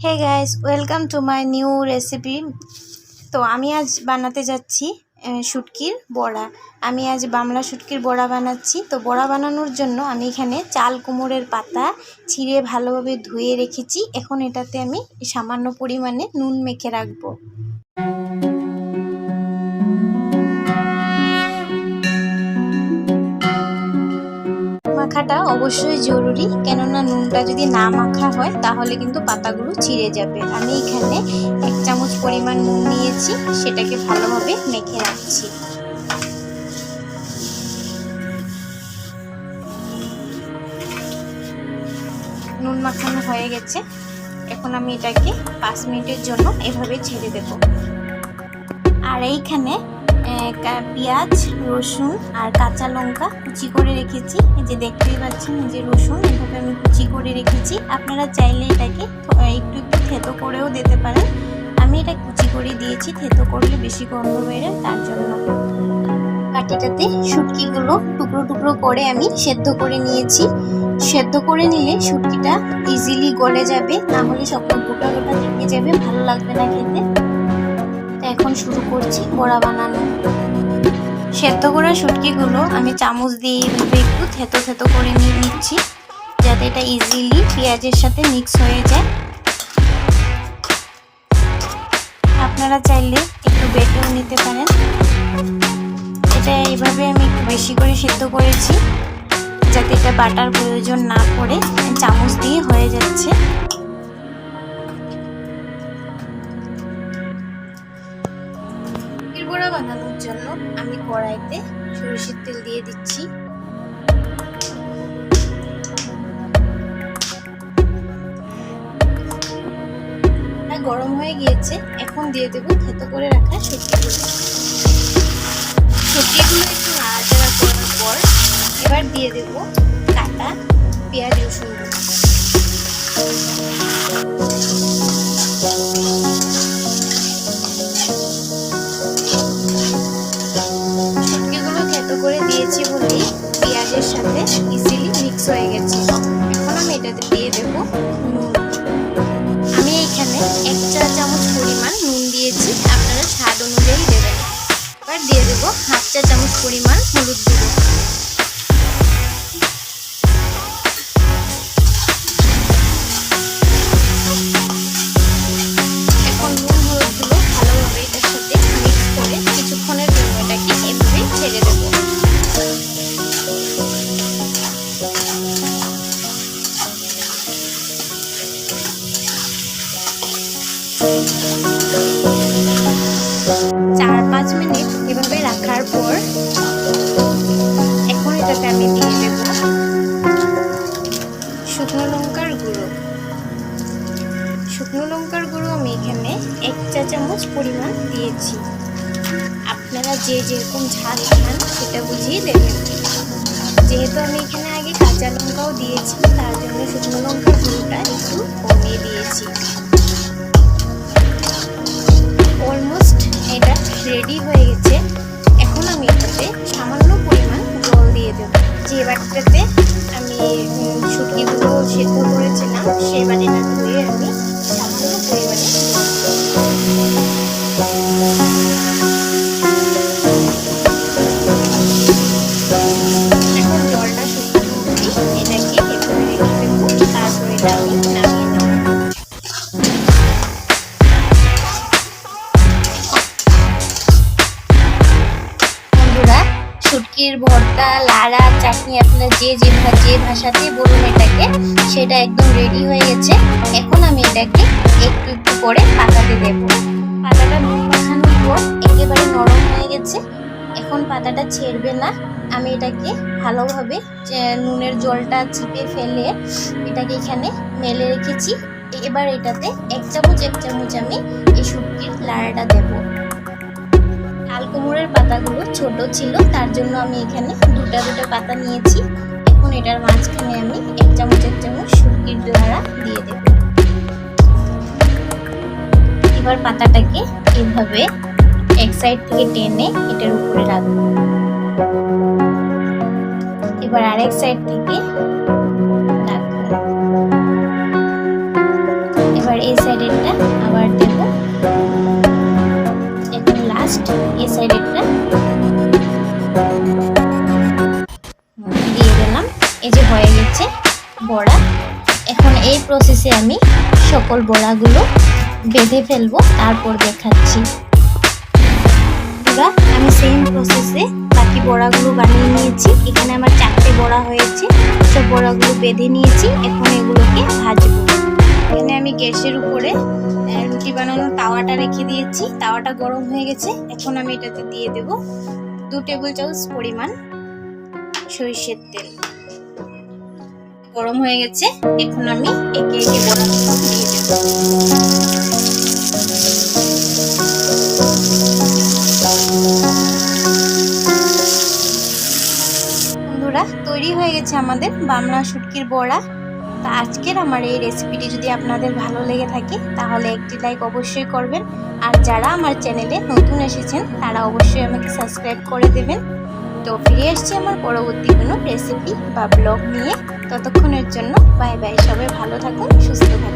Hey guys, welcome to my new recipe. তো আমি আজ বানাতে যাচ্ছি শুটকির বড়া। আমি আজ বামলা শুটকির বড়া বানাচ্ছি। তো বড়া বানানোর জন্য আমি এখানে চাল কুমড়োর পাতা ছিঁড়ে ভালোভাবে ধুয়ে রেখেছি। এখন এটাতে আমি সামান্য পরিমাণে নুন মেখে রাখবো। মাখাটা অবশ্যই জরুরি, কেননা নুনটা যদি না মাখা হয় তাহলে কিন্তু পাতাগুলো ছিঁড়ে যাবে। আমি এখানে 1 চামচ পরিমাণ নুন নিয়েছি, সেটাকে ভালোভাবে মেখে রাখছি। নুন মাখানো হয়ে গেছে। এখন আমি এটাকে 5 মিনিটের জন্য এভাবে ছেড়ে দেব। আর এইখানে পেঁয়াজ, রসুন আর কাঁচা লঙ্কা কুচি করে রেখেছি। এই যে দেখতেই পাচ্ছেন, এই যে রসুন এভাবে আমি কুচি করে রেখেছি। আপনারা চাইলে এটাকে একটু থেতো করেও দিতে পারেন। আমি এটা কুচি করে দিয়েছি, থেতো করলে বেশি গন্ধ বেরোয়, তার জন্য। বাটিটাতে শুটকিগুলো টুকরো টুকরো করে আমি সেদ্ধ করে নিয়েছি। সেদ্ধ করে নিলে শুটকিটা ইজিলি গলে যাবে, না হলে সবটা গোটা গোটা থেকে যাবে, ভালো লাগবে না খেতে। এখন শুরু করছি বড়া বানানো। সেদ্ধ করা শুটকিগুলো আমি চামচ দিয়ে এইভাবে একটু থেতো থেতো করে নিচ্ছি, যাতে এটা ইজিলি পেঁয়াজের সাথে মিক্স হয়ে যায়। আপনারা চাইলে একটু বেটেও নিতে পারেন। এটা এইভাবে আমি একটু বেশি করে সেদ্ধ করেছি, যাতে এটা বাটার প্রয়োজন না পড়ে, চামচ দিয়ে হয়ে যাচ্ছে। বড়া বানানোর জন্য আমি কড়াইতে সরিষার তেল দিয়ে দিচ্ছি। গরম হয়ে গিয়েছে, এখন দিয়ে দেবো থেতো করে রাখা শুটকিগুলো। শুটকিগুলো একটু নাড়াচাড়া করার পর এবার দিয়ে দেবো কাটা পেঁয়াজ, রসুন। শুটকিগুলো থেতো করে দিয়েছি বলেই পেঁয়াজের সাথে ইজিলি মিক্স হয়ে গেছে। এখন আমি এটাতে দিয়ে দেবো নুন। আমি এখানে 1 চা চামচ পরিমাণ নুন দিয়েছি, আপনারা স্বাদ অনুযায়ী দেবেন। এবার দিয়ে দেবো 1/2 চা চামচ পরিমাণ হলুদ গুঁড়ো। এখন নুন হলুদগুলো ভালোভাবে এটার সাথে মিক্স করে কিছুক্ষণের জন্য এটাকে এভাবে ছেড়ে দেবো। চার 5 মিনিট এভাবে রাখার পর এখন এটাতে আমি দিয়ে দেব শুকনো লঙ্কার গুঁড়ো। শুকনো লঙ্কার গুঁড়ো আমি এখানে 1 চা চামচ পরিমাণ দিয়েছি। আপনারা যেরকম ঝাল খান সেটা বুঝিয়ে দেবেন। যেহেতু আমি এখানে আগে কাঁচা লঙ্কাও দিয়েছি, তার জন্য শুকনো লঙ্কার গুঁড়োটা একটু কমিয়ে দিয়েছি। অলমোস্ট এটা রেডি হয়ে গেছে। এখন আমি এটাতে সামান্য পরিমাণ জল দিয়ে দেব। যে বাটিটাতে আমি শুটকিগুলো সেদ্ধ করেছিলাম, সেই বাটিটা ধুয়ে আমি সামান্য পরিমাণে এখন জলটা শুকনো অবধি এটাকে এভাবে রেখে দেবো। তারপরে এটা আমি নামিয়ে নেব। শুটকির ভর্তা, লাড়া, চাটনি, আপনারা যে ভাষাতেই বলুন এটাকে, সেটা একদম রেডি হয়ে গেছে। এখন আমি এটাকে একটু একটু করে পাতাতে দেব। পাতাটা নুন মাখানোর পর একেবারে নরম হয়ে গেছে, এখন পাতাটা ছেড়বে না। আমি এটাকে ভালোভাবে নুনের জলটা চিপে ফেলে এটাকে এখানে মেলে রেখেছি। এবার এটাতে 1 চামচ আমি এই শুটকির লাড়াটা দেব। চাল কুমড়োর পাতাগুলো ছোট ছিল, তার জন্য আমি এখানে দুটা পাতা নিয়েছি। এখন এটার মাঝখানে আমি 1 চামচ শুটকির লাড়া দিয়ে দেব। এবার পাতাটাকে এভাবে এক সাইড থেকে টেনে এটার উপরে রাখবো। এবার আরেক সাইড থেকে রাখবো। এবার এই সাইডেরটা আবার দেব। এখন লাস্ট এই সাইডেরটা দিয়ে দিলাম। এই যে হয়ে গেছে বড়া। এখন এই প্রসেসে আমি সকল বড়াগুলো বেঁধে ফেলবো, তারপর দেখাচ্ছি। আমি সেম প্রসেসে বাকি বড়াগুলো বানিয়ে নিয়েছি। এখানে আমার 4টে বড়া হয়েছে। সব বড়াগুলো বেঁধে নিয়েছি। এখন এগুলোকে ভাজবো। এখানে আমি গ্যাসের উপরে রুটি বানানোর তাওয়াটা রেখে দিয়েছি। তাওয়াটা গরম হয়ে গেছে। এখন আমি এটাতে দিয়ে দেব 2 টেবিল চামচ পরিমাণ সরিষার তেল। গরম হয়ে গেছে। এখন আমি একে একে বড়াগুলো দিয়ে দেব। বন্ধুরা, তৈরি হয়ে গেছে আমাদের বামলা শুটকির বড়া। তা আজকের আমার এই রেসিপিটি যদি আপনাদের ভালো লেগে থাকে তাহলে একটি লাইক অবশ্যই করবেন। আর যারা আমার চ্যানেলে নতুন এসেছেন তারা অবশ্যই আমাকে সাবস্ক্রাইব করে দেবেন। তো ফিরে আসছি আমার পরবর্তী কোনো রেসিপি বা ব্লগ নিয়ে। ততক্ষণের জন্য বাই বাই। সবাই ভালো থাকুন, সুস্থ থাকুন।